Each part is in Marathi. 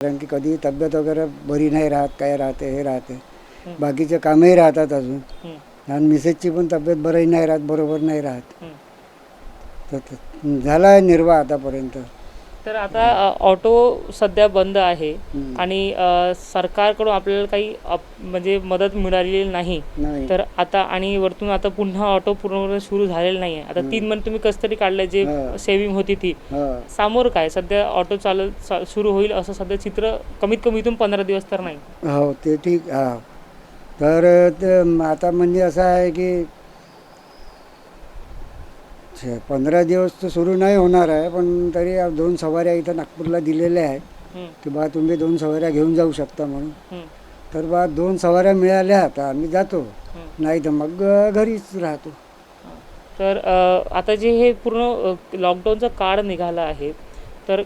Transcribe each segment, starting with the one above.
कारण की कधी तब्येत वगैरे बरी नाही राहत, काय राहते हे राहते, बाकीचे कामही राहतात अजून. आणि मिसेसची पण तब्येत बरी नाही राहत, बरोबर नाही राहत. तर झाला आहे निर्वाह आतापर्यंत. तर आता ऑटो सध्या बंद आहे आणि सरकारकडून आपल्याला काही म्हणजे मदत मिळालेली नाही. नाही. तर आता आणि वरतून आता पुन्हा ऑटो पूर्णपणे सुरू झालेलं नाही आहे. आता 3 महिने तुम्ही कसं तरी काढलं, जे सेविंग होती ती. समोर काय सध्या ऑटो सुरू होईल असं सध्या चित्र कमीत कमी इथून 15 दिवस तर नाही. हो ते ठीक. हा तर आता म्हणजे असं आहे की 15 दिवस तर सुरू नाही होणार आहे, पण तरी 2 सवाऱ्या इथं नागपूरला दिलेल्या आहेत की बा तुम्ही 2 सवाऱ्या घेऊन जाऊ शकता म्हणून. तर बा 2 सवाऱ्या मिळाल्या तर आम्ही जातो, नाही तर मग घरीच राहतो. तर आता जे हे पूर्ण लॉकडाऊनचा काळ निघाला आहे, तर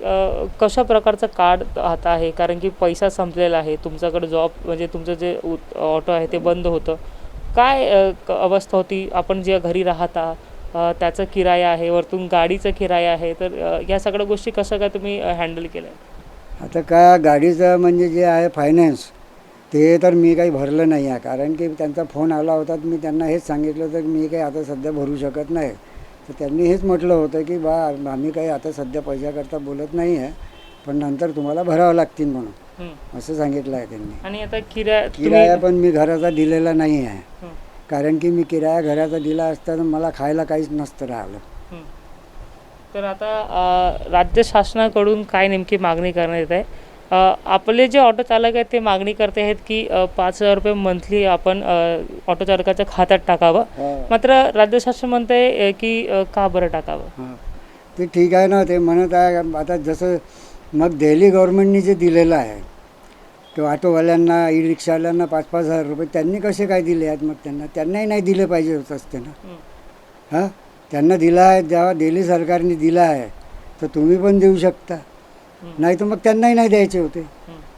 कशा प्रकारचा काळ आता आहे? कारण की पैसा संपलेला आहे, तुमच्याकडे जॉब म्हणजे तुमचं जे ऑटो आहे ते बंद होतं. काय अवस्था होती? आपण जे घरी राहता त्याचा किराया आहे, वरतून गाडीचा किराया आहे, तर या सगळ्या गोष्टी कसं काय तुम्ही हँडल केल्या? आता काय गाडीचं म्हणजे जे आहे फायनान्स, ते तर मी काही भरलं नाही आहे. कारण की त्यांचा फोन आला होता, मी त्यांना हेच सांगितलं होतं की मी काही आता सध्या भरू शकत नाही. तर त्यांनी हेच म्हटलं होतं की बा आम्ही काही आता सध्या पैशाकरता बोलत नाही आहे, पण नंतर तुम्हाला भरावं लागतील म्हणून असं सांगितलं आहे त्यांनी. आणि आता किराया पण मी घराचा दिलेला नाही आहे, कारण की मी किराया घराचा दिला असता तर मला खायला काहीच नसतं राहिलं. तर आता राज्य शासनाकडून काय नेमकी मागणी करण्यात येत आहे? आपले जे ऑटो चालक आहेत ते मागणी करते आहेत की 5,000 रुपये मंथली आपण ऑटो चालकाच्या खात्यात टाकावं. मात्र राज्य शासन म्हणत आहे की का बरं टाकावं? ते ठीक आहे ना, ते म्हणत आहे. आता जसं मग दिल्ली गव्हर्नमेंटनी जे दिलेलं आहे किंवा ऑटोवाल्यांना, ई रिक्षावाल्यांना 5,000 रुपये त्यांनी कसे काय दिले आहेत? मग त्यांनाही नाही दिले पाहिजे होत असते ना. त्यांना दिला आहे, जेव्हा दिल्ली सरकारने दिला आहे तर तुम्ही पण देऊ शकता, नाही तर मग त्यांनाही नाही द्यायचे होते.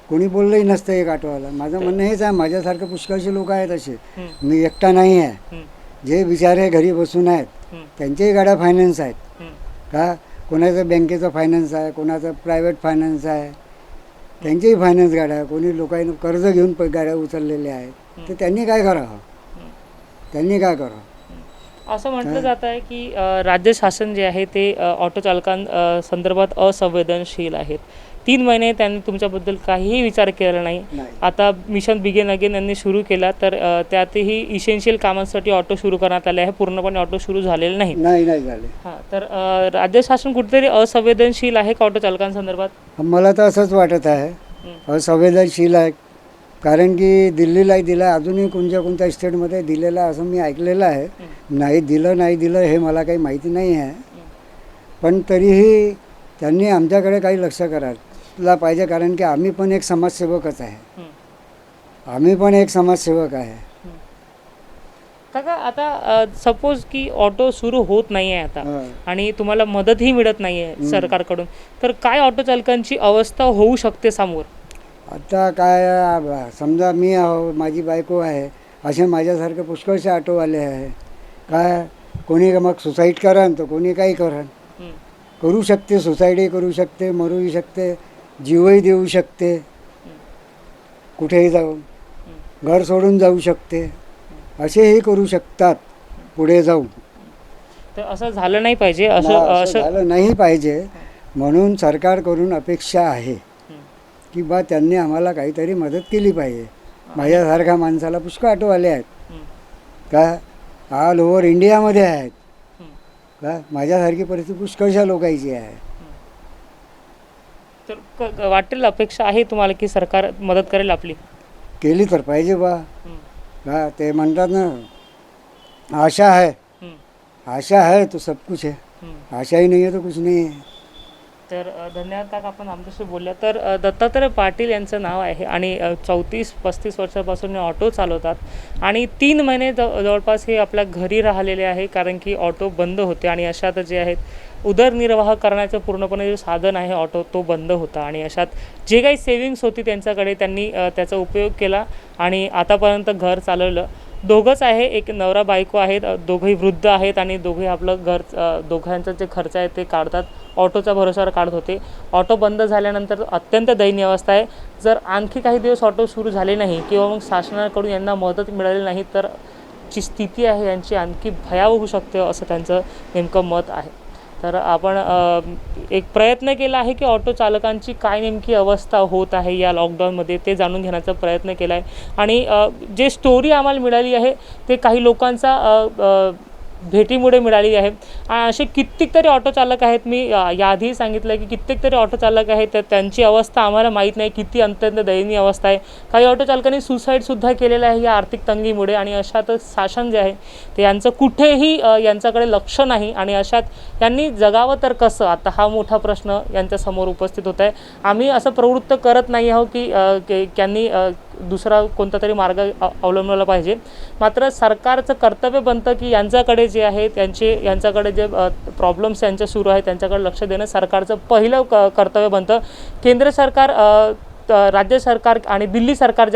कोणी बोललंही नसतं एक ऑटोवाला. माझं म्हणणं हेच आहे, माझ्यासारखे पुष्कळशी लोक आहेत असे, मी एकटा नाही आहे. जे बिचारे घरी बसून आहेत त्यांच्याही गाड्या फायनान्स आहेत का, कोणाचं बँकेचं फायनान्स आहे, कोणाचं प्रायव्हेट फायनान्स आहे, त्यांचेही फायनान्स गाड्या आहे. कोणी लोकांनी कर्ज घेऊन गाड्या उचललेल्या आहेत. तर त्यांनी काय करावं? असं म्हटलं जात आहे की राज्य शासन जे आहे ते ऑटो चालकांसंदर्भात असंवेदनशील आहेत. 3 महिने त्यांनी तुमच्याबद्दल काहीही विचार केला नाही. आता मिशन बिगिन अगेन यांनी सुरू केला, तर त्यातही इसेन्शियल कामांसाठी ऑटो सुरू करण्यात आले आहे. पूर्णपणे ऑटो सुरू झालेले नाही झाले. तर राज्य शासन कुठेतरी असंवेदनशील आहे का ऑटो चालकांसंदर्भात? मला तर असंच वाटत आहे, असंवेदनशील आहे. कारण की दिल्लीलाही दिला, अजूनही कोणत्या स्टेटमध्ये दिलेला असं मी ऐकलेलं आहे. नाही दिलं हे मला काही माहिती नाही आहे, पण तरीही त्यांनी आमच्याकडे काही लक्ष करायला पाहिजे. कारण की आम्ही पण एक समाजसेवकच आहे. काका, आता सपोज की ऑटो सुरू होत नाही आहे आता आणि तुम्हाला मदतही मिळत नाही आहे सरकारकडून, तर काय ऑटो चालकांची अवस्था होऊ शकते समोर? आता काय, समजा मी आहो, माझी बायको आहे, असे माझ्यासारखे पुष्कळसे ऑटोवाले आहे. काय कोणी मग सुसाईड करण तर कोणी काही करू शकते, सुसाईडही करू शकते, मरूही शकते, जीवही देऊ शकते, कुठेही जाऊन घर सोडून जाऊ शकते, असेही करू शकतात पुढे जाऊन. तर असं झालं नाही पाहिजे, असं झालं नाही पाहिजे. म्हणून सरकारकडून अपेक्षा आहे की बा त्यांनी आम्हाला काहीतरी मदत केली पाहिजे. माझ्यासारख्या माणसाला पुष्कळ ऑटोवाले आहेत का, ऑल ओव्हर इंडियामध्ये आहेत का, माझ्यासारखी परिस्थिती पुष्कळशा लोकांची आहे. तर वाटेल, अपेक्षा आहे तुम्हाला की सरकार मदत करेल आपली? केली तर पाहिजे बा. का ते म्हणतात ना, आशा है तो सब कुछ है, आशाही नाही आहे तो कुछ नाही आहे. तर धन्यवाद काका, आपण आमच्याशी बोलल्या. तर दत्तात्रय पाटील यांचं नाव आहे आणि 34-35 वर्षापासून ऑटो चालवतात आणि 3 महिने जवळपास हे आपल्या घरी राहिलेले आहे, कारण की ऑटो बंद होते आणि अशात जे आहेत उदरनिर्वाह करण्याचं पूर्णपणे जे साधन आहे ऑटो, तो बंद होता. आणि अशात जे काही सेविंग्स होती त्यांच्याकडे, त्यांनी त्याचा उपयोग केला आणि आतापर्यंत घर चालवलं. दोघंच आहे, एक नवरा बायको आहेत, दोघंही वृद्ध आहेत आणि दोघंही आपलं घर, दोघांचा जे खर्च आहे ते काढतात. ऑटोच्या भरोशावर काढत होते. ऑटो बंद झाल्यानंतर अत्यंत दयनीय अवस्था आहे. जर आणखी काही दिवस ऑटो सुरू झाले नाही किंवा मग शासनाकडून यांना मदत मिळाली नाही तर जी स्थिती आहे यांची आणखी भयावह होऊ शकते असं त्यांचं नेमकं मत आहे. तर आपण एक प्रयत्न केला आहे की ऑटो चालकांची काय नेमकी अवस्था होत आहे या लॉकडाऊनमध्ये ते जाणून घेण्याचा प्रयत्न केला आहे. आणि जे स्टोरी आम्हाला मिळाली आहे ते काही लोकांचा भेटीमुळे मिळाली आहे. असे कित्येक तरी ऑटो चालक आहेत. मी याआधीही सांगितलं की कित्येक तरी ऑटो चालक आहेत तर त्यांची अवस्था आम्हाला माहीत नाही किती अत्यंत दयनीय अवस्था आहे. काही ऑटो चालकांनी सुसाईडसुद्धा केलेलं आहे या आर्थिक तंगीमुळे. आणि अशातच शासन जे आहे ते यांचं कुठेही यांच्याकडे लक्ष नाही. आणि अशात यांनी जगावं तर कसं, आता हा मोठा प्रश्न यांच्यासमोर उपस्थित होत आहे. आम्ही असं प्रवृत्त करत नाही आहोत की त्यांनी दुसरा कोणता तरी मार्ग अवलंबला पाहिजे. मात्र सरकारचं कर्तव्य बनतं की यांच्याकडे जे आहे यांच्याकडे जे प्रॉब्लेम्स यांच्या सुरू आहेत त्यांच्याकडे लक्ष देणं सरकारचं पहिलं कर्तव्य बनतं. केंद्र सरकार, राज्य सरकार आणि दिल्ली सरकार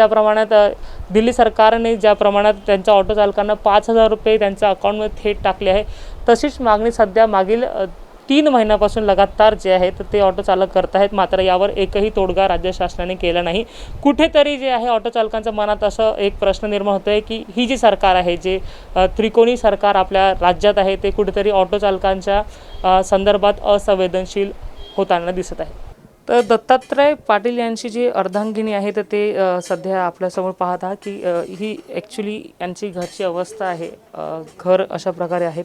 दिल्ली सरकारने ज्या प्रमाणात त्यांच्या ऑटो चालकांना 5,000 रुपये त्यांच्या अकाउंटमध्ये थेट टाकले आहे तशीच मागणी सध्या मागील 3 महिन्यापासून लगातार जे आहे तर ते ऑटो चालक करत आहेत. मात्र यावर एकही तोडगा राज्य शासनाने केला नाही. कुठेतरी जे आहे ऑटो चालकांच्या मनात असं एक प्रश्न निर्माण होतो आहे की ही जी सरकार आहे, जे त्रिकोणी सरकार आपल्या राज्यात आहे, ते कुठेतरी ऑटो चालकांच्या संदर्भात असंवेदनशील होताना दिसत आहे. तर दत्तात्रय पाटील यांची जी अर्धांगिनी आहे तर ते सध्या आपल्यासमोर पाहत आहात की ही ॲक्च्युली यांची घरची अवस्था आहे. घर अशा प्रकारे आहेत.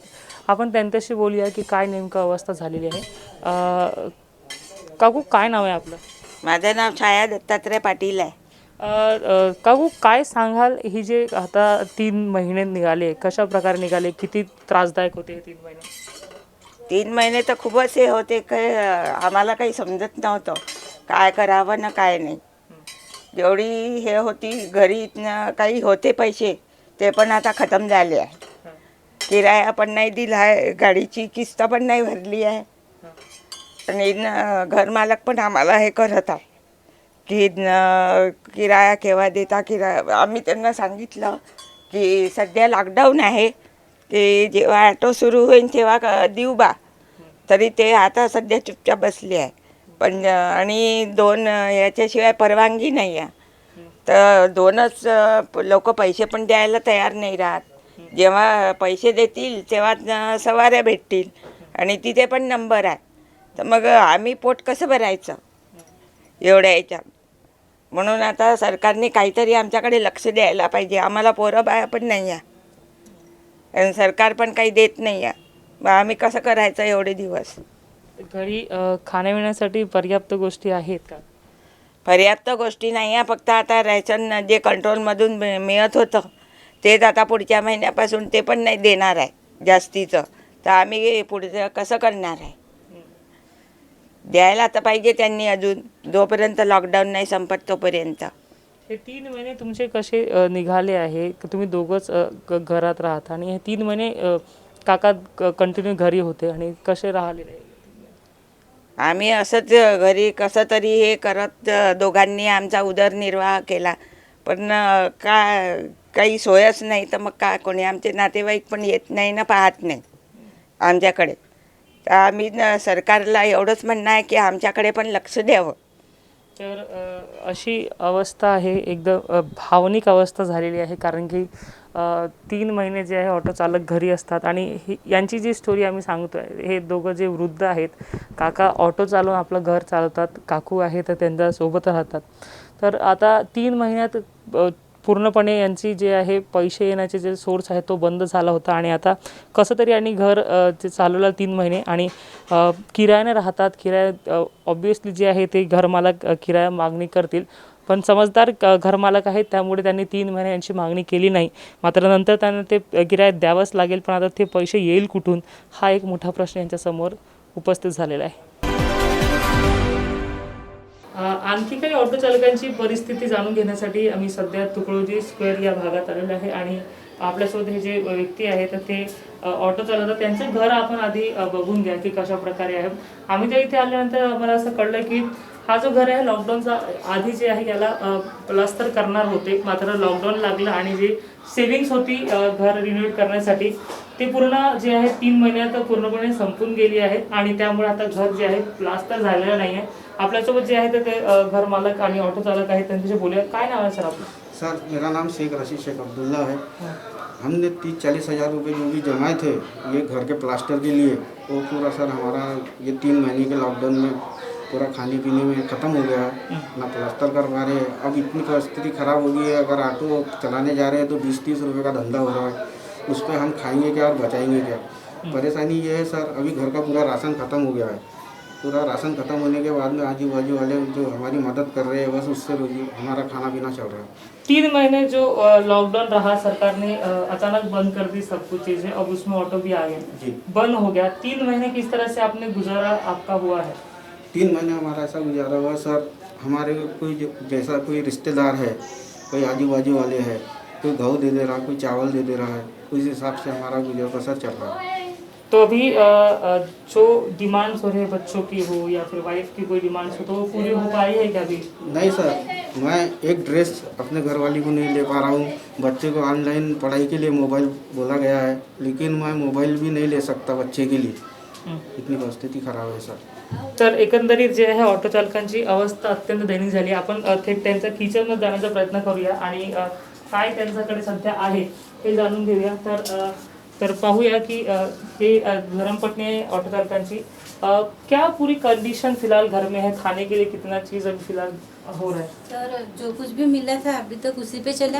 आपण त्यांच्याशी बोलूया की काय नेमकं अवस्था झालेली आहे. काकू, काय नाव आहे आपलं? माझं नाव छाया दत्तात्रय पाटील आहे. काकू, काय सांगाल ही जे आता 3 महिने निघाले, कशा प्रकारे निघाले, किती त्रासदायक होते हे 3 महिने? 3 महिने तर खूपच हे होते, काय आम्हाला काही समजत नव्हतं काय करावं ना काय नाही. जेवढी हे होती घरी काही होते पैसे ते पण आता खतम झाले आहे. किराया पण नाही दिला आहे, गाडीची किस्त पण नाही भरली आहे. आणि घरमालक पण आम्हाला हे करत आहे की किराया केव्हा देता. आम्ही त्यांना सांगितलं की सध्या लॉकडाऊन आहे, की जेव्हा ॲटो सुरू होईल तेव्हा देऊ बा. तरी ते आता सध्या चुपचाप बसले आहे. पण आणि 2 याच्याशिवाय परवानगी नाही आहे. तर 2च लोक पैसे पण द्यायला तयार नाही राहत. जेव्हा पैसे देतील तेव्हा सवाऱ्या भेटतील आणि तिथे पण नंबर आहे. तर मग आम्ही पोट कसं भरायचं एवढ्या याच्यात. म्हणून आता सरकारने काहीतरी आमच्याकडे लक्ष द्यायला पाहिजे. आम्हाला पोरं बाया पण नाही आहे आणि सरकार पण काही देत नाही आहे. मग आम्ही कसं करायचं एवढे दिवस? घरी खाण्यापिण्यासाठी पर्याप्त गोष्टी आहेत का? पर्याप्त गोष्टी नाही आहे. फक्त आता रेशन जे कंट्रोलमधून मिळत होतं तेच आता पुढच्या महिन्यापासून ते पण नाही देणार आहे जास्तीचं. तर आम्ही पुढचं कसं करणार आहे? द्यायला तर पाहिजे त्यांनी अजून, जोपर्यंत लॉकडाऊन नाही संपत तोपर्यंत. हे 3 महिने तुमचे कसे निघाले आहे? तुम्ही दोघंच घरात राहता आणि हे 3 महिने काका कंटिन्यू घरी होते आणि कसे राहिलेले? आम्ही असंच घरी कसं तरी हे करत दोघांनी आमचा उदरनिर्वाह केला. पण काही सोयच नाही. तर मग काय, कोणी आमचे नातेवाईक पण येत नाही ना, पाहत नाही आमच्याकडे. तर आम्ही सरकारला एवढंच म्हणणं आहे की आमच्याकडे पण लक्ष द्यावं. तर अशी अवस्था आहे, एकदम भावनिक अवस्था झालेली आहे. कारण की 3 महिने जे आहे ऑटो चालक घरी असतात आणि यांची जी स्टोरी आम्ही सांगतो आहे, हे दोघं जे वृद्ध आहेत, काका ऑटो चालवून आपलं घर चालवतात, काकू आहे तर त्यांच्यासोबत राहतात. तर आता 3 महिन्यात पूर्णपणे यांची जे आहे पैसे येण्याचे जे सोर्स आहे तो बंद झाला होता. आणि आता कसं तरी यांनी घर जे चालवलं 3 महिने आणि किरायाने राहतात. किराया ऑब्वियसली जे आहे ते घरमालक किराया मागणी करतील. पण समजदार घरमालक आहेत त्यामुळे त्यांनी 3 महिने यांची मागणी केली नाही. मात्र नंतर त्यांना ते किराया द्यावंच लागेल. पण आता ते पैसे येईल कुठून, हा एक मोठा प्रश्न यांच्यासमोर उपस्थित झालेला आहे. आणखी काही ऑटो चालकांची परिस्थिती जाणून घेण्यासाठी आम्ही सध्या तुकडोजी स्क्वेअर या भागात आलेलो आहे. आणि आपल्यासोबत हे जे व्यक्ती आहेत ते ऑटो चालवतात. त्यांचं घर आपण आधी बघून घ्या की कशा प्रकारे आहे. आम्ही त्या इथे आल्यानंतर आम्हाला असं कळलं की हा जो घर आहे लॉकडाऊनचा आधी जे आहे याला प्लास्टर करणार होते. मात्र लॉकडाऊन लागलं आणि जी सेविंग्स होती घर रिन्यूट करण्यासाठी ते पूर्ण जे आहे 3 महिन्यात पूर्णपणे संपून गेली आहे आणि त्यामुळे आता घर जे आहे प्लास्टर झालेलं नाही आहे. आपल्यासोबत जे आहे ते घर मालक आणि ऑटो चालक आहेत, त्यांच्याशी बोलूया. काय नाव आहे सर आपलं? सर मेरा नाम शेख रशीद शेख अब्दुल्ला है। हमने 30-40 हज़ार रुपये जो भी जमाए थे ये घर के प्लास्टर के लिए, वो पूरा सर हमारा ये 3 महीने के लॉकडाउन में पूरा खाने पीने में ख़त्म हो गया है, ना प्लास्टर कर पा रहे हैं। अब इतनी परिस्थिति ख़राब हो गई है, अगर ऑटो चलाने जा रहे हैं तो 20-30 रुपये का धंधा हो रहा है, उस पर हम खाएंगे क्या और बचाएंगे क्या। परेशानी ये है सर, अभी घर का पूरा राशन ख़त्म हो गया है। पूरा राशन ख़त्म होने के बाद में आजू बाजू वाले जो हमारी मदद कर रहे हैं बस उससे हमारा खाना पीना चल रहा है। 3 महीने जो लॉकडाउन रहा, सरकार ने अचानक बंद कर दी सब कुछ चीज़ें, अब उसमें ऑटो भी आ गए, जी बंद हो गया। 3 महीने किस तरह से आपने गुजारा आपका हुआ है? 3 महीने हमारा ऐसा गुजारा हुआ सर, हमारे कोई जैसा कोई रिश्तेदार है, कोई आजू बाजू वाले हैं, कोई गेहूँ दे रहा है, कोई चावल दे रहा है, उस हिसाब से हमारा गुजर बसर चल रहा है। तो अभी जो डिमांड्स हो रहे हैं बच्चों की हो या फिर वाइफ की कोई डिमांड्स हो तो वो पूरी हो पाई है क्या अभी? नहीं सर, मैं एक ड्रेस अपने घरवाली को नहीं ले पा रहा हूँ। बच्चे को ऑनलाइन पढ़ाई के लिए मोबाइल बोला गया है, लेकिन मैं मोबाइल भी नहीं ले सकता बच्चे के लिए, इतनी परिस्थिती खराब आहे सर। तर एकंदरीत जे आहे ऑटो चालकांची अवस्था अत्यंत दयनीय झाली. आपण थेट त्यांच्या किचनमध्ये जाण्याचा प्रयत्न करूया आणि काय त्यांच्याकडे सध्या आहे हे जाणून घेऊया. तर पाहूया कि हे धर्मपत्नी ऑटो चालकांची क्या पूरी कंडीशन फिलहाल घर में है, खाने के लिए कितना चीज़ अभी फिलहाल हो रहा है? सर जो कुछ भी मिला था अभी तक उसी पे चला,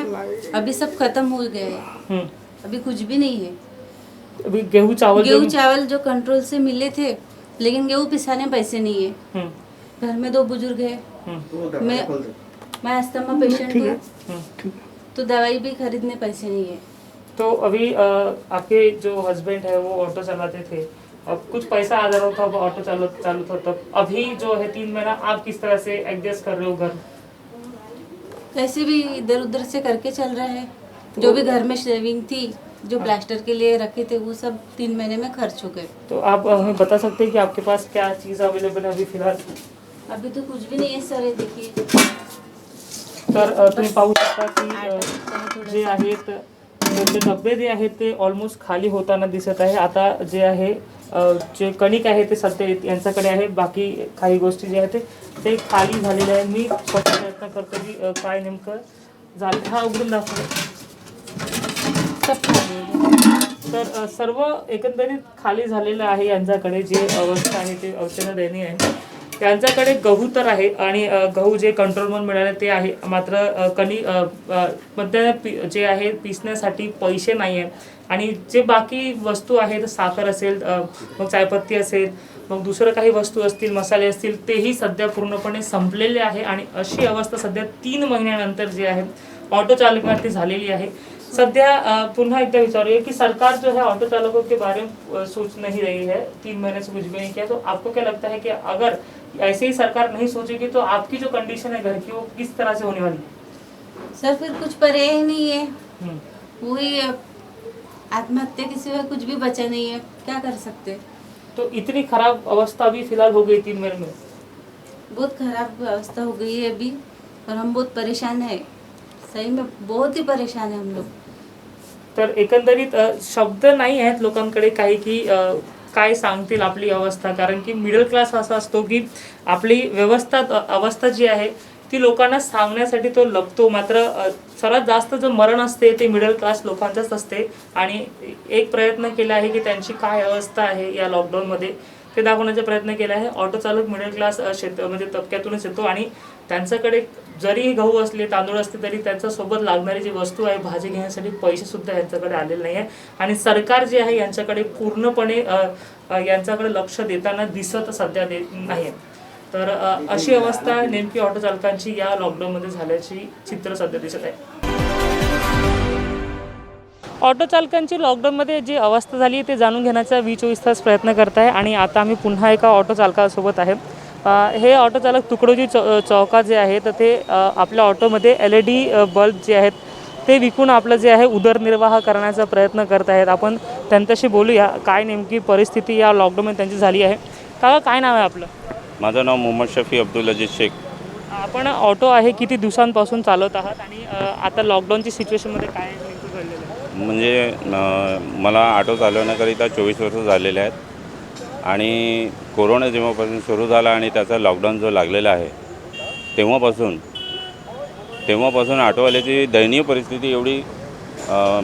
अभी सब खत्म हो गया है, अभी कुछ भी नहीं है। अभी गेहूँ चावल जो कंट्रोल से मिले थे, लेकिन गेहूँ पिसाने पैसे नहीं है। घर में 2 बुजुर्ग है, मैं अस्थमा पेशेंट हूँ, तो दवाई भी खरीदने पैसे नहीं है। तो अभी आपके जो हस्बैंड है वो ऑटो चलाते थे, अब कुछ पैसा आ जा रहा था, अब ऑटो चालू था, तब अभी जो है 3 महीना आप किस तरह से एडजस्ट कर रहे हो घर? कैसे भी इधर उधर से करके चल रहा है। जो भी घर में सेविंग थी, जो प्लास्टर के लिए रखे थे, वो सब 3 महीने में खर्च हो गए। तो आप हमें बता सकते हैं कि आपके पास क्या चीज़ अवेलेबल है अभी फिलहाल? अभी तो कुछ भी नहीं है सर, ये देखिए। तर तुम्ही पाहू शकता की जे आहेत ते डबे जे आहेत ते ऑलमोस्ट खाली होताना दिसत आहे. आता जे आहे जे कणिक आहे ते सध्या यांच्याकडे आहे, बाकी काही गोष्टी जे आहेत ते खाली झालेले आहे. मी स्वतः प्रयत्न करतो की काय नेमकं झालं. हा उघडून दाखव. तर सर्व एकंदरीत खाली झालेलं आहे यांच्याकडे. जे अवस्था आहे ते अत्यंत दयनीय आहे. त्यांच्याकडे गहू तर आहे आणि गहू जे कंट्रोलमध्ये मिळाले ते आहे, मात्र मध्ये जे आहे पिसण्यासाठी पैसे नाही आहे. आणि जे बाकी वस्तू आहेत, साखर असेल, मग चायपत्ती असेल, मग दुसरं काही वस्तू असतील, मसाले असतील, तेही सध्या पूर्णपणे संपलेले आहे. आणि अशी अवस्था सध्या 3 महिन्यानंतर जे आहे ऑटो चालकांची झालेली आहे. सध्या पुन्हा एकदा विचारूया कि सरकार जो है ऑटो चालकों के बारे में सोच नहीं रही है, 3 महीने से कुछ भी नहीं किया, तो आपको क्या लगता है कि अगर ऐसे ही सरकार नहीं सोचेगी तो आपकी जो कंडीशन है घर की वो किस तरह से होने वाली है? सर फिर कुछ परे ही नहीं है, वही आत्महत्या के सिवा कुछ भी बचा नहीं है, क्या कर सकते। तो इतनी खराब अवस्था भी फिलहाल हो गई 3 महीने में? बहुत खराब अवस्था हो गई है अभी, और हम बहुत परेशान है, सही में बहुत ही परेशान है हम लोग। तर एकंदरीत शब्द नाही आहेत लोकांकडे काही की काय सांगतील आपली अवस्था. कारण की मिडल क्लास असा असतो की आपली अवस्था जी आहे ती लोकांना सांगण्यासाठी तो लपतो, मात्र सर्वात जास्त जो मरण असते ते मिडल क्लास लोकांचंच असते. आणि एक प्रयत्न केला आहे की त्यांची काय अवस्था आहे या लॉकडाऊनमध्ये ते दाखवण्याचा प्रयत्न केला आहे. ऑटो चालक मिडल क्लास म्हणजे तबक्यातूनच येतो आणि त्यांच्याकडे जरी गहू असले, तांदूळ असले, तरी त्यांच्यासोबत लागणारी जी वस्तू आहे भाजी घेण्यासाठी पैसेसुद्धा यांच्याकडे आलेले नाही आहे. आणि सरकार जे आहे यांच्याकडे पूर्णपणे यांच्याकडे लक्ष देताना दिसत सध्या नाही आहे. तर अशी अवस्था नेमकी ऑटो चालकांची या लॉकडाऊनमध्ये झाल्याची चित्र सध्या दिसत आहे. ऑटो चालकांची लॉकडाऊनमध्ये जी अवस्था झाली ते जाणून घेण्याचा 24 तास प्रयत्न करत आहे. आणि आता आम्ही पुन्हा एका ऑटो चालकासोबत आहे. हे ऑटो चालक तुकडोजी चौकात जे आहे तर ते आपल्या ऑटोमध्ये LED बल्ब जे आहेत ते विकून आपलं जे आहे उदरनिर्वाह करण्याचा प्रयत्न करत आहेत. आपण त्यांच्याशी बोलूया काय नेमकी परिस्थिती या लॉकडाऊनमध्ये त्यांची झाली आहे. काका काय नाव आहे आपलं? माझं नाव मोहम्मद शफी अब्दुल अजीज शेख. आपण ऑटो आहे किती दिवसांपासून चालवत आहात आणि आता लॉकडाऊनची सिच्युएशनमध्ये काय नेमकं घडलेलं आहे? म्हणजे मला ऑटो चालवण्याकरिता 24 वर्ष झालेले आहेत आणि कोरोना जेव्हापासून सुरू झाला आणि त्याचा लॉकडाऊन जो लागलेला आहे तेव्हापासून ऑटोवाल्याची दयनीय परिस्थिती एवढी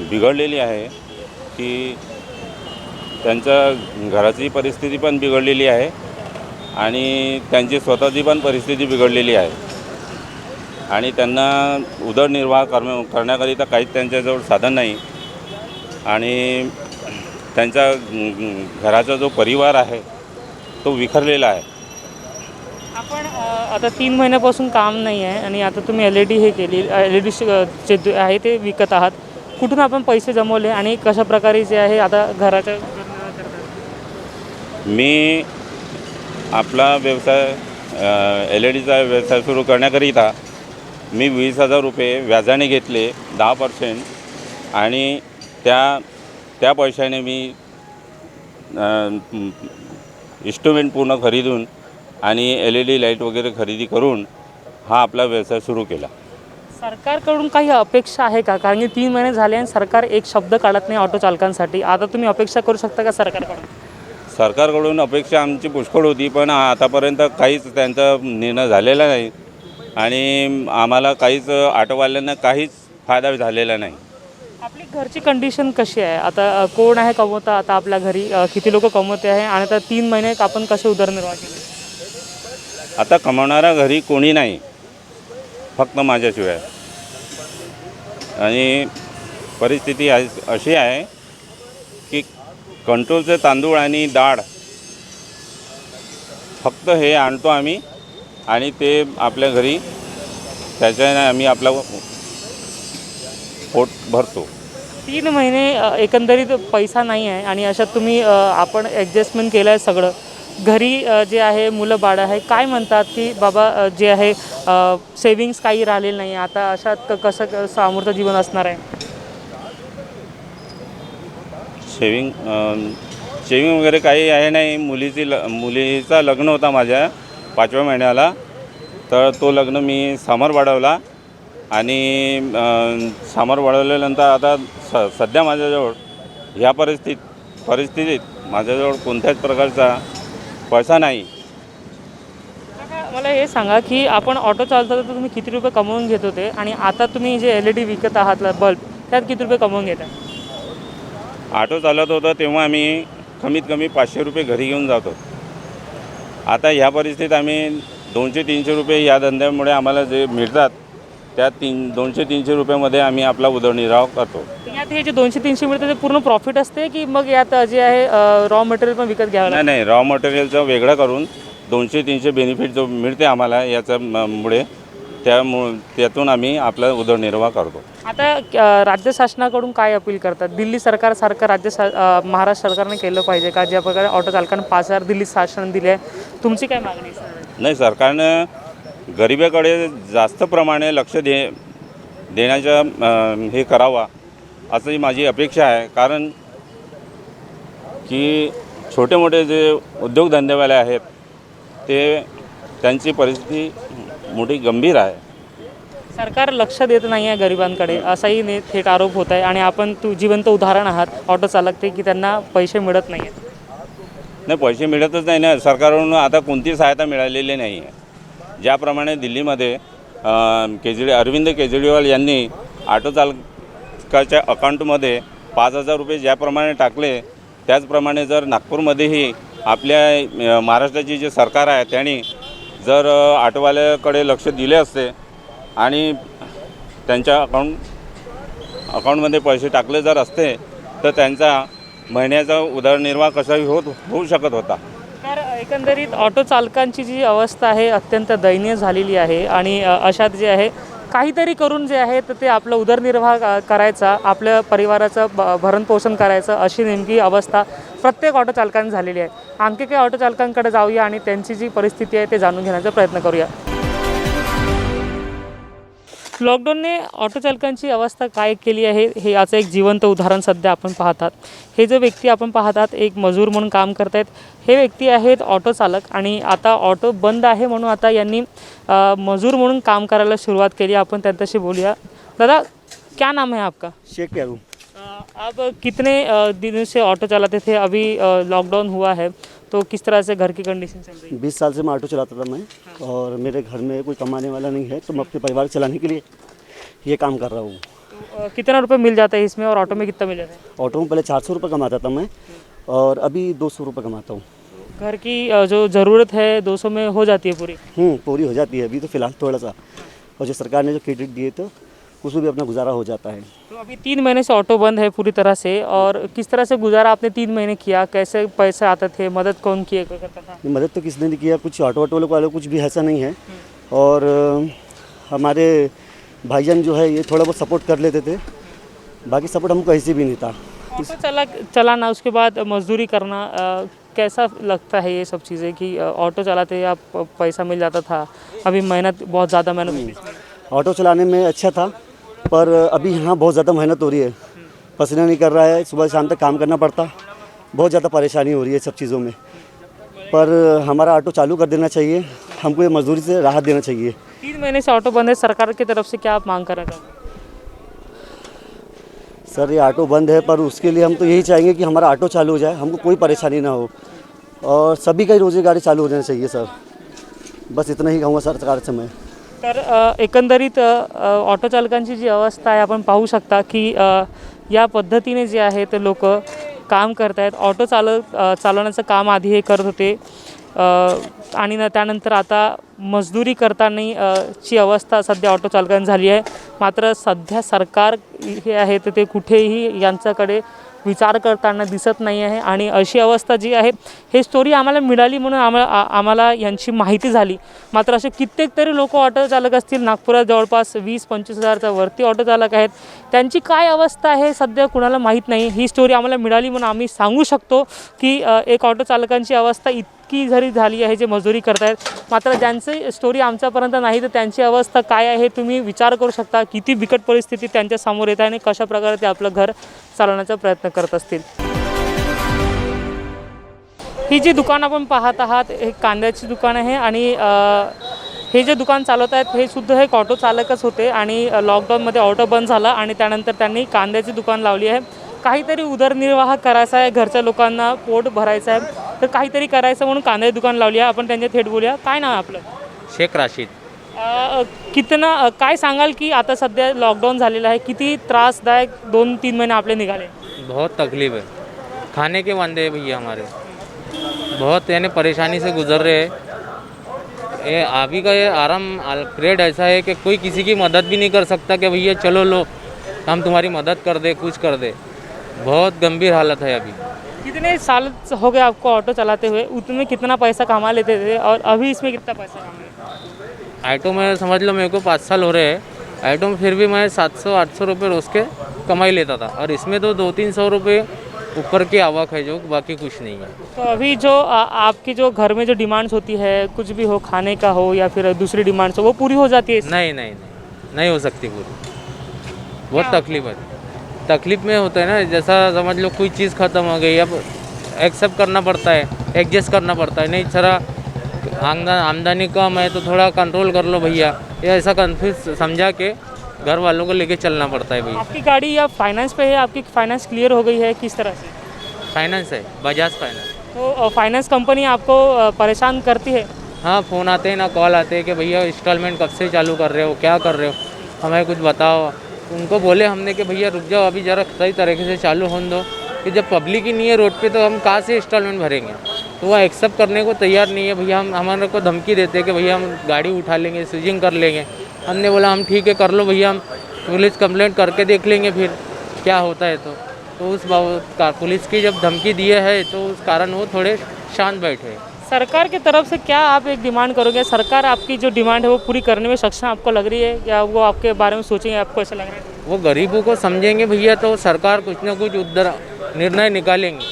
बिघडलेली आहे की त्यांच्या घराची परिस्थिती पण बिघडलेली आहे आणि त्यांची स्वतःची पण परिस्थिती बिघडलेली आहे आणि त्यांना उदरनिर्वाह करण्याकरिता काहीच त्यांच्याजवळ साधन नाही आणि त्यांच्या घराचा जो परिवार आहे तो विखरलेला आहे. आपण आता 3 महिन्यापासून काम नाही आहे आणि आता तुम्ही LED हे केली, LED जे आहे ते विकत आहात. कुठून आपण पैसे जमवले आणि कशा प्रकारे जे आहे आता घराच्या मी आपला व्यवसाय LEDचा व्यवसाय सुरू करण्याकरिता मी 20,000 रुपये व्याजाने घेतले 10% आणि त्या पैशाने मी इन्स्ट्रुमेंट पूर्ण खरीदून आणि LED लाईट वगैरे खरेदी करून हा आपला व्यवसाय सुरू केला. सरकारकडून काही अपेक्षा आहे का? कारण की 3 महिने झाले आणि सरकार एक शब्द काढत नाही ऑटो चालकांसाठी. आता तुम्ही अपेक्षा करू शकता का सरकारकडून? सरकारकडून अपेक्षा आमची पुष्कळ होती पण आतापर्यंत काहीच त्यांचा निर्णय झालेला नाही आणि आम्हाला काहीच ऑटोवाल्यांना काहीच फायदा झालेला नाही. आपली घरची कंडिशन कशी आहे आता? कोण आहे कमवता आता आपल्या घरी? किती लोक कमवते आहे आणि आता 3 महिने आपण कसे उदरनिर्वाह केले? आता कमावणारा घरी कोणी नाही, फक्त माझ्याशिवाय. आणि परिस्थिती अशी आहे की कंट्रोलचे तांदूळ आणि डाळ फक्त हे आणतो आम्ही आणि ते आपल्या घरी त्याच्याने आम्ही आपला पोट भरतो. 3 महिने एकंदरीत पैसा नाही आहे आणि अशात तुम्ही आपण ॲडजस्टमेंट केलं आहे सगळं. घरी जे आहे मुलं बाळ आहे काय म्हणतात की बाबा जे आहे सेविंग्स काही राहिलेलं नाही, आता अशात कसं सामोरचं जीवन असणार आहे? शेविंग वगैरे काही आहे नाही. मुलीचा लग्न होता माझ्या 5व्या महिन्याला, तर तो लग्न मी समर वाढवला आणि समर वाढवल्यानंतर आता सध्या माझ्याजवळ ह्या परिस्थितीत माझ्याजवळ कोणत्याच प्रकारचा पैसा नाही. मला हे सांगा की आपण ऑटो चालवता तर तुम्ही किती रुपये कमवून घेत होते आणि आता तुम्ही जे LED विकत आहात बल्ब त्यात किती रुपये कमवून घेता? ऑटो चालवत होतं तेव्हा आम्ही कमीत कमी 500 रुपये घरी घेऊन जातो. आता ह्या परिस्थितीत आम्ही 200-300 रुपये या धंद्यामुळे आम्हाला जे मिळतात त्या 200-300 रुपयामध्ये आम्ही आपला उदरनिर्वाह करतो. यात हे जे 200-300 मिळतं ते पूर्ण प्रॉफिट असते की मग यात जे आहे रॉ मटेरियल पण विकत घ्यावं लागतं? नाही, रॉ मटेरियलचं वेगळं करून 200-300 बेनिफिट जो मिळते आम्हाला याच्यामुळे त्यातून आम्ही आपला उदरनिर्वाह करतो. आता राज्य शासनाकडून काय अपील करतात? दिल्ली सरकारसारखं महाराष्ट्र सरकारने केलं पाहिजे का? ज्या प्रकारे ऑटो चालकांना 5,000 दिल्ली शासनाने दिले आहे, तुमची काय मागणी आहे? नाही, सरकारनं गरिबाकडे जास्त प्रमाणे लक्ष देण्याचं हे करावा असंही माझी अपेक्षा आहे. कारण की छोटे मोठे जे उद्योगधंदेवाले आहेत त्यांची परिस्थिती मोठी गंभीर आहे. सरकार लक्ष देत नाही आहे गरिबांकडे असाही थेट आरोप होत आहे आणि आपण जिवंत उदाहरण आहात ऑटो चालक ते की त्यांना पैसे मिळत नाही आहेत. नाही, पैसे मिळतच नाही ना. सरकारकडून आता कोणती सहायता मिळालेली नाही आहे. ज्याप्रमाणे दिल्लीमध्ये अरविंद केजरीवाल यांनी ऑटो चालकाच्या अकाउंटमध्ये 5,000 रुपये ज्याप्रमाणे टाकले त्याचप्रमाणे जर नागपूरमध्येही आपल्या महाराष्ट्राची जे सरकार आहे त्यांनी जर ऑटोवाल्याकडे लक्ष दिले असते आणि त्यांच्या अकाउंटमध्ये पैसे टाकले जर असते तर त्यांचा महिन्याचा उदरनिर्वाह कसाही होऊ शकत होता. तर एकंदरीत ऑटो चालकांची जी अवस्था आहे अत्यंत दयनीय झालेली आहे आणि अशात जे आहे काहीतरी करून जे आहे तर ते आपलं उदरनिर्वाह करायचा, आपल्या परिवाराचं भरणपोषण करायचं अशी नेमकी अवस्था प्रत्येक ऑटो चालकांनी झालेली आहे. आणखी काही ऑटो चालकांकडे जाऊया आणि त्यांची जी परिस्थिती आहे ते जाणून घेण्याचा प्रयत्न करूया. लॉकडाऊनने ऑटो चालकांची अवस्था काय केली आहे हे याचं एक जिवंत उदाहरण सध्या आपण पाहतात. हे जो व्यक्ती आपण पाहतात एक मजूर म्हणून काम करत आहेत. हे व्यक्ती आहेत ऑटो चालक आणि आता ऑटो बंद आहे म्हणून आता यांनी मजूर म्हणून काम करायला सुरुवात केली. आपण त्यांच्याशी बोलूया. दादा, क्या नाम है आपका? शेख यारू. आप कितने दिनों से ऑटो चलाते थे? अभी लॉकडाउन हुआ है तो किस तरह से घर की कंडीशन चल रही है? 20 साल से मैं ऑटो चलाता था मैं, और मेरे घर में कोई कमाने वाला नहीं है, तो मैं अपने परिवार चलाने के लिए ये काम कर रहा हूँ। तो कितना रुपए मिल जाता है इसमें और ऑटो में कितना मिल जाता है? ऑटो में पहले 400 रुपये कमाता था मैं, और अभी 200 रुपये कमाता हूँ। घर की जो ज़रूरत है 200 में हो जाती है पूरी? पूरी हो जाती है अभी तो फ़िलहाल थोड़ा सा, और जो सरकार ने जो क्रेडिट दिए तो उसमें भी अपना गुजारा हो जाता है। तो अभी 3 महीने से ऑटो बंद है पूरी तरह से, और किस तरह से गुजारा आपने 3 महीने किया? कैसे पैसे आते थे? मदद कौन किया करता था? मदद तो किसने नहीं किया, कुछ ऑटो वाले कुछ भी ऐसा नहीं है, और हमारे भाईजान जो है ये थोड़ा बहुत सपोर्ट कर लेते थे, बाकी सपोर्ट हमको कहीं भी नहीं था। ऑटो चलाना, उसके बाद मजदूरी करना, कैसा लगता है ये सब चीज़ें कि ऑटो चलाते आप पैसा मिल जाता था, अभी मेहनत बहुत ज़्यादा मेहनत होती है? ऑटो चलाने में अच्छा था, पर अभी यहाँ बहुत ज़्यादा मेहनत हो रही है, पसीना नहीं कर रहा है, सुबह शाम तक काम करना पड़ता, बहुत ज़्यादा परेशानी हो रही है सब चीज़ों में। पर हमारा ऑटो चालू कर देना चाहिए, हमको ये मजदूरी से राहत देना चाहिए। 3 महीने से ऑटो बंद है, सरकार की तरफ से क्या आप मांग कर रहे हैं? सर ये ऑटो बंद है, पर उसके लिए हम तो यही चाहेंगे कि हमारा ऑटो चालू हो जाए, हमको कोई परेशानी ना हो, और सभी का ही रोज़गारी चालू हो जाना चाहिए सर। बस इतना ही कहूँगा सरकार से मैं। तर एकंदरीत ऑटो चालकांची जी अवस्था आहे आपण पाहू शकता की या पद्धतीने जे आहे ते लोक काम करत आहेत. ऑटो चालवण्याचं काम आधी हे करत होते आणि त्यानंतर आता मजदुरी करताना ची अवस्था सध्या ऑटो चालकांची झाली आहे. मात्र सध्या सरकार हे आहे तर ते कुठेही यांच्याकडे विचार करताना दिसत नाही आहे आणि अशी अवस्था जी आहे हे स्टोरी आम्हाला मिळाली म्हणून आम्हाला यांची माहिती झाली. मात्र असे कित्येक तरी लोक ऑटो चालक असतील नागपुरात जवळपास 20-25 हजारच्या वरती ऑटो चालक आहेत. त्यांची काय अवस्था आहे सध्या कुणाला माहीत नाही. ही स्टोरी आम्हाला मिळाली म्हणून आम्ही सांगू शकतो की एक ऑटो चालकांची अवस्था इतकी जरी झाली आहे जे मजुरी करतायत. मात्र ज्यांची स्टोरी आमच्यापर्यंत नाही तर त्यांची अवस्था काय आहे तुम्ही विचार करू शकता. किती बिकट परिस्थिती त्यांच्या समोर येत आहे आणि कशा प्रकारे ते आपलं घर चालवण्याचा प्रयत्न करत असतील. ही जी दुकान आपण पाहत आहात हे कांद्याची दुकान आहे आणि हे जे दुकान चालवत आहेत हे सुद्धा एक ऑटो चालकच होते आणि लॉकडाऊनमध्ये ऑटो बंद झाला आणि त्यानंतर त्यांनी कांद्याची दुकान लावली आहे. काहीतरी उदरनिर्वाह करायचा आहे, घरच्या लोकांना पोट भरायचं आहे तर काहीतरी करायचं म्हणून कांद्याची दुकान लावली आहे. आपण त्यांच्या थेट बोलूया. काय नाव आहे आपलं? शेख राशिद. कितना काय सांगाल की आता सध्या लॉकडाऊन झालेला आहे, किती त्रासदायक 2-3 महीने आपले निघाले? बहुत तकलीफ है, खाने के वांदे हैं भैया हमारे, बहुत यानी परेशानी से गुजर रहे हैं. ये अभी का ये आराम पीरियड ऐसा है कि कोई किसी की मदद भी नहीं कर सकता कि भैया चलो लो हम तुम्हारी मदद कर दे कुछ कर दे. बहुत गंभीर हालत है अभी. कितने साल हो गए आपको ऑटो चलाते हुए? उसमें कितना पैसा कमा लेते थे और अभी इसमें कितना पैसा कमा लेते? ऑटो में समझ लो मेरे को 5 साल हो रहे हैं. ऑटो में फिर भी मैं 700-800 रुपये रोज़ के कमाई लेता था और इसमें तो 200-300 रुपये ऊपर की आवक है जो बाकी कुछ नहीं है. तो अभी जो आपकी जो घर में जो डिमांड्स होती है कुछ भी हो, खाने का हो या फिर दूसरी डिमांड्स हो, वो पूरी हो जाती है? नहीं हो सकती पूरी. बहुत तकलीफ है. तकलीफ में होता है ना, जैसा समझ लो कोई चीज़ ख़त्म हो गई अब एक्सेप्ट करना पड़ता है, एडजस्ट करना पड़ता है. नहीं सारा आमदनी कम है तो थोड़ा कंट्रोल कर लो भैया, ये ऐसा कंफ्यूज समझा के घर वालों को लेके चलना पड़ता है भैया. आपकी गाड़ी या फाइनेंस पे है? आपकी फाइनेंस क्लियर हो गई है किस तरह से? फाइनेंस है, बजाज फाइनेंस. तो फाइनेंस कंपनी आपको परेशान करती है? हाँ, फ़ोन आते हैं ना कॉल आते हैं कि भैया इंस्टॉलमेंट कब से चालू कर रहे हो, क्या कर रहे हो, हमें कुछ बताओ. उनको बोले हमने कि भैया रुक जाओ अभी ज़रा सही तरीके से चालू होने दो, कि जब पब्लिक ही नहीं है रोड पे तो हम कहाँ से इंस्टॉलमेंट भरेंगे. तो वह एक्सेप्ट करने को तैयार नहीं है भैया. हम हमारे को धमकी देते हैं कि भैया हम गाड़ी उठा लेंगे, सीजिंग कर लेंगे. हमने बोला हम ठीक है कर लो भैया, हम पुलिस कंप्लेंट करके देख लेंगे फिर क्या होता है. तो उस बाबत पुलिस की जब धमकी दिए है तो उस कारण वो थोड़े शांत बैठे. सरकार की तरफ से क्या आप एक डिमांड करोगे? सरकार आपकी जो डिमांड है वो पूरी करने में सक्षम आपको लग रही है या वो आपके बारे में सोचेंगे? आपको ऐसा लग रहा है? वो गरीबों को समझेंगे भैया तो सरकार कुछ ना कुछ उधर निर्णय निकालेंगे,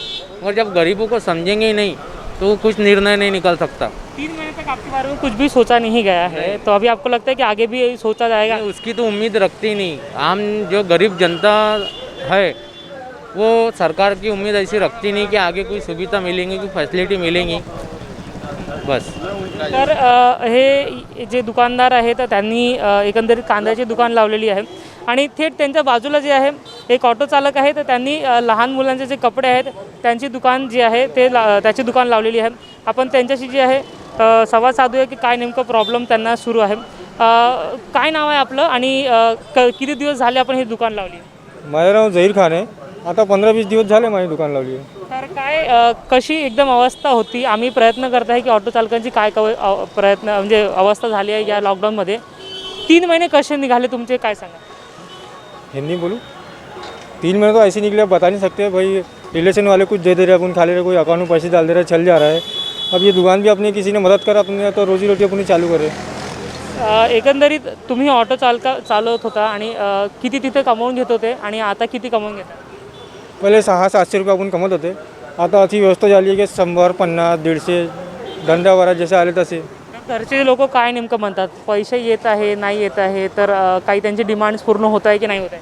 और जब गरीबों को समझेंगे ही नहीं तो कुछ निर्णय नहीं निकल सकता. 3 महीने तक आपके बारे में कुछ भी सोचा नहीं गया है, तो अभी आपको लगता है कि आगे भी सोचा जाएगा? उसकी तो उम्मीद रखती नहीं. आम जो गरीब जनता है वो सरकार की उम्मीद ऐसी रखती नहीं कि आगे कोई सुविधा मिलेंगी, कोई फैसिलिटी मिलेंगी. बस। तर हे जे दुकानदार आहेत तर त्यांनी एकंदरीत कांद्याची दुकान लावलेली आहे आणि थेट त्यांच्या बाजूला जे आहे एक ऑटो चालक आहे तर त्यांनी लहान मुलांचे जे कपडे आहेत त्यांची दुकान जी आहे त्याची दुकान लावलेली आहे. आपण त्यांच्याशी जे आहे संवाद साधूया की काय नेमकं प्रॉब्लेम त्यांना सुरू आहे. काय नाव आहे आपलं आणि किती दिवस झाले आपण ही दुकान लावली? माझं नाव झहीर खान आहे. आता 15-20 दिवस झाले माझी दुकान लावली आहे. तर काय कशी एकदम अवस्था होती? आम्ही प्रयत्न करत आहे की ऑटो चालकांची काय प्रयत्न म्हणजे अवस्था झाली आहे या लॉकडाऊनमध्ये. 3 महिने कसे निघाले तुमचे काय सांगा? हिंदी बोलूँ? 3 महीने तो ऐसे निकले, बता नहीं सकते भाई. रिलेशन वाले कुछ दे दे रहे, अपन खा ले रहे, कोई अकाउंट में पैसे डाल दे रहा है, चल जा रहा है. अब ये दुकान भी अपनी किसी ने मदद करा, अपने तो रोजी रोटी अपनी चालू करे. एकंदरीत तुम्ही ऑटो चालवत होता आणि किती तिथे कमवून घेत होते आणि आता किती कमवून घेता? पहिले 600-700 रुपये आपण कमवत होते. आता अशी व्यवस्था झाली आहे की 100, 50, 150 धंदा वरा जसे आले तसे. घरचे लोक काय नेमकं म्हणतात? पैसे येत आहे नाही येत आहे तर काही त्यांची डिमांड्स पूर्ण होत आहे की नाही होत आहे?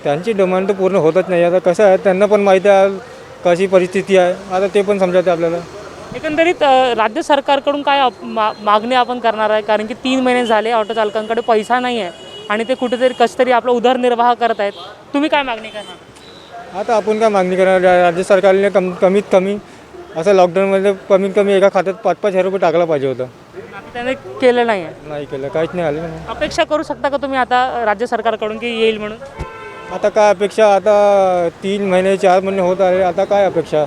त्यांची डिमांड तर पूर्ण होतच नाही. आता कसं आहे, त्यांना पण माहिती आहे कशी परिस्थिती आहे. आता ते पण समजते आपल्याला. एकंदरीत राज्य सरकारकडून काय मागणी आपण करणार आहे? कारण की 3 महिने झाले ऑटो चालकांकडे पैसा नाही आहे आणि ते कुठेतरी कसं तरी आपला उदरनिर्वाह करत आहेत. तुम्ही काय मागणी करणार? आता आपण काय मागणी करणार? राज्य सरकारने कमीत कमी असं लॉकडाऊनमध्ये कमीत कमी एका खात्यात 5-5 हजार रुपये टाकला पाहिजे होतं. आता त्याने केलं नाही आहे. नाही केलं, काहीच नाही आलं. अपेक्षा करू शकता का तुम्ही आता राज्य सरकारकडून की येईल म्हणून? आता काय अपेक्षा? आता 3 महिने 4 महिने होत आले, आता काय अपेक्षा?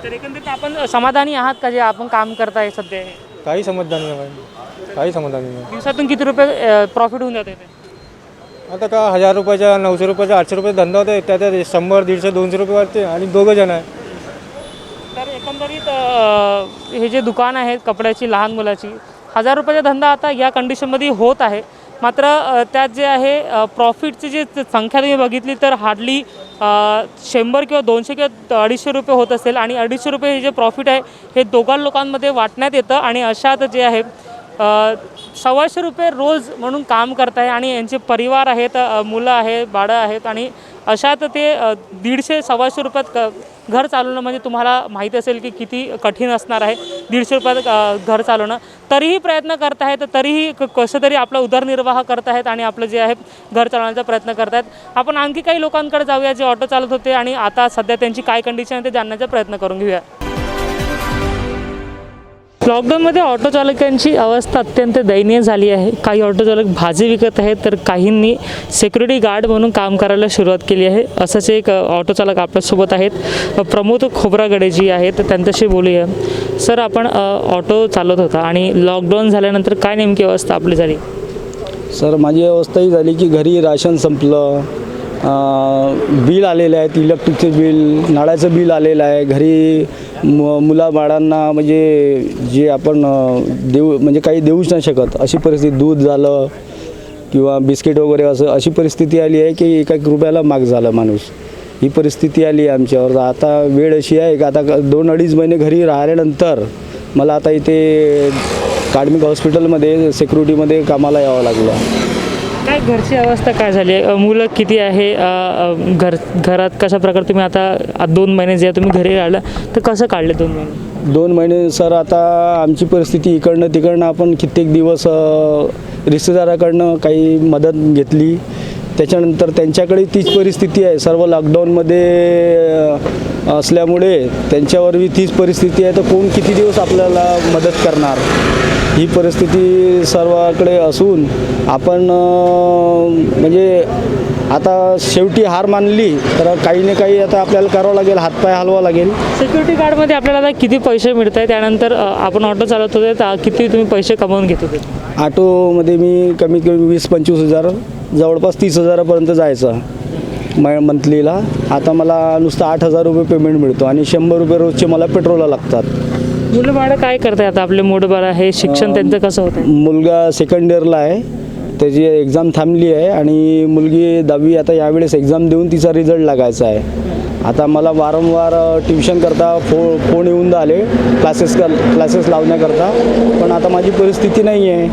तर एकंदरीत आपण समाधानी आहात का जे आपण काम करताय सध्या? काही समजदार नाही आहे, काही समजदार नाही. दिवसातून किती रुपये प्रॉफिट होऊन जाते? आता का 1000 रुपयाचा, 900 रुपयाचा, 800 रुपये धंदा होते, त्यात 100, 150, 200 रुपये वाटते आणि 2 जण आहे. तर एकंदरीत हे जे दुकान आहे कपड्याची लहान मुलाची 1000 रुपयाचा धंदा आता या कंडिशनमध्ये होत आहे. मात्र त्यात जे आहे प्रॉफिटची जी संख्या तुम्ही बघितली तर हार्डली 100 किंवा 200 किंवा 250 रुपये होत असेल आणि 250 रुपये हे जे प्रॉफिट आहे हे दोघां लोकांमध्ये वाटण्यात येतं आणि अशात जे आहे 125 रुपये रोज म्हणून काम करत आहे आणि यांचे परिवार आहेत, मुलं आहेत, बाळं आहेत आणि अशात ते 150-125 रुपयात घर चालवणं म्हणजे तुम्हाला माहीत असेल की किती कठीण असणार आहे. 150 रुपयात घर चालवणं. तरीही प्रयत्न करत आहेत, तरीही कसं तरी आपला उदरनिर्वाह करत आहेत आणि आपलं जे आहे घर चालवण्याचा प्रयत्न करत आहेत. आपण आणखी काही लोकांकडे जाऊया जे ऑटो चालत होते आणि आता सध्या त्यांची काय कंडिशन आहे ते जाणण्याचा प्रयत्न करून घेऊया. लॉकडाऊनमध्ये ऑटो चालकांची अवस्था अत्यंत दयनीय झाली आहे. काही ऑटो चालक भाजी विकत आहेत तर काहींनी सिक्युरिटी गार्ड म्हणून काम करायला सुरुवात केली आहे. असंच एक ऑटो चालक आपल्यासोबत आहेत, प्रमोद खोब्रागडे जी आहेत, त्यांच्याशी बोलूया. सर, आपण ऑटो चालवत होता आणि लॉकडाऊन झाल्यानंतर काय नेमकी अवस्था आपली झाली? सर, माझी अवस्था ही झाली की घरी राशन संपलं, बिल आलेले आहेत, इलेक्ट्रिकचे बिल, नाळ्याचं बिल आलेलं आहे. घरी मुलाबाळांना म्हणजे जे आपण म्हणजे काही देऊच नाही शकत अशी परिस्थिती. दूध झालं किंवा बिस्किट वगैरे असं अशी परिस्थिती आली आहे की 1-1 रुपयाला महाग झाला माणूस. ही परिस्थिती आली आहे आमच्यावर. आता वेळ अशी आहे की आता 2-2.5 महिने घरी राहिल्यानंतर मला आता इथे कार्मिक हॉस्पिटलमध्ये सिक्युरिटीमध्ये कामाला यावं लागलं. काय घरची अवस्था काय झाली आहे? मुलं किती आहे? घरात कशा प्रकारे तुम्ही आता 2 महिने जे तुम्ही घरी राहिला तर कसं काढले 2 महिने? 2 महिने सर, आता आमची परिस्थिती इकडनं तिकडनं आपण कित्येक दिवस रिश्तेदाराकडनं काही मदत घेतली. त्याच्यानंतर त्यांच्याकडे तीच परिस्थिती आहे. सर्व लॉकडाऊनमध्ये असल्यामुळे त्यांच्यावरही तीच परिस्थिती आहे. तर कोण किती दिवस आपल्याला मदत करणार? ही परिस्थिती सर्वाकडे असून आपण म्हणजे आता शेवटी हार मानली तर काही ना काही आता आपल्याला करावं लागेल, हातपाय हलवावं लागेल. सिक्युरिटी गार्डमध्ये आपल्याला आता किती पैसे मिळत आहे? त्यानंतर आपण ऑटो चालवत होते तर किती तुम्ही पैसे कमवून घेत होते? ऑटोमध्ये मी कमीत कमी 20-25 हजार, जवळपास 30 हजारापर्यंत जायचं मंथलीला. आता मला नुसतं 8,000 रुपये पेमेंट मिळतो आणि 100 रुपये रोजचे मला पेट्रोलला लागतात. मुलं बाळं काय करत आहे आता? आपले मोठं बाळ आहे, शिक्षण त्यांचं कसं होतं? मुलगा 2nd इयरला आहे, त्याची एक्झाम थांबली आहे आणि मुलगी 10वी आता यावेळेस एक्झाम देऊन तिचा रिझल्ट लागायचा आहे. आता मला वारंवार ट्युशन करता फोन येऊन आले क्लासेस लावण्याकरता, पण आता माझी परिस्थिती नाही आहे.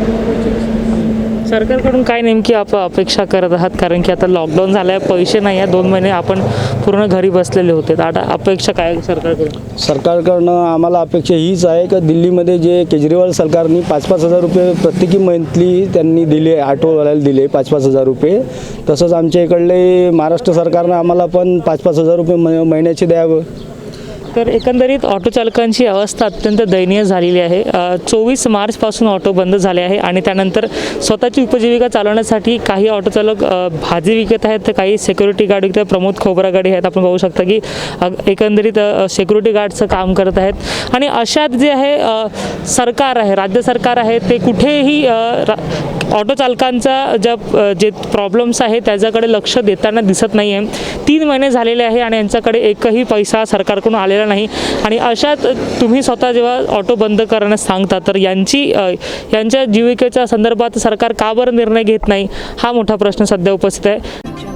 सरकारकडून काय नेमकी अपेक्षा करत आहात? कारण की आता लॉकडाऊन झालं आहे, पैसे नाही आहे, 2 महिने आपण पूर्ण घरी बसलेले होते. आता अपेक्षा काय आहे सरकारकडून? सरकारकडनं आम्हाला अपेक्षा हीच आहे की दिल्लीमध्ये जे केजरीवाल सरकारने 5-5 हजार रुपये प्रत्येकी मंथली त्यांनी दिले, ऑटोवाल्याला दिले 5-5 हजार रुपये, तसंच आमच्या इकडले महाराष्ट्र सरकारनं आम्हाला पण 5-5 हजार रुपये महिन्याचे द्यावं. तर एकंदरीत ऑटो चालकांची अवस्था अत्यंत दयनीय झालेली आहे. 24 मार्चपासून ऑटो बंद झाले आहे आणि त्यानंतर स्वतःची उपजीविका चालवण्यासाठी काही ऑटो चालक भाजी विकत आहेत, तर काही सिक्युरिटी गार्ड विकत आहेत. प्रमोद खोब्रागडे आहेत, आपण पाहू शकता की एकंदरीत सिक्युरिटी गार्डचं काम करत आहेत. आणि अशात जे आहे सरकार आहे, राज्य सरकार आहे, ते कुठेही ऑटो चालकांचा जे प्रॉब्लेम्स आहे त्याच्याकडे लक्ष देताना दिसत नाही आहे. 3 महिने झालेले आहे आणि यांच्याकडे एकही पैसा सरकारकडून आलेला नाही. आणि अशात तुम्ही स्वतः जेव्हा ऑटो बंद करण्यास सांगता, तर यांच्या जीविकेच्या संदर्भात सरकार का बरं निर्णय घेत नाही, हा मोठा प्रश्न सध्या उपस्थित आहे.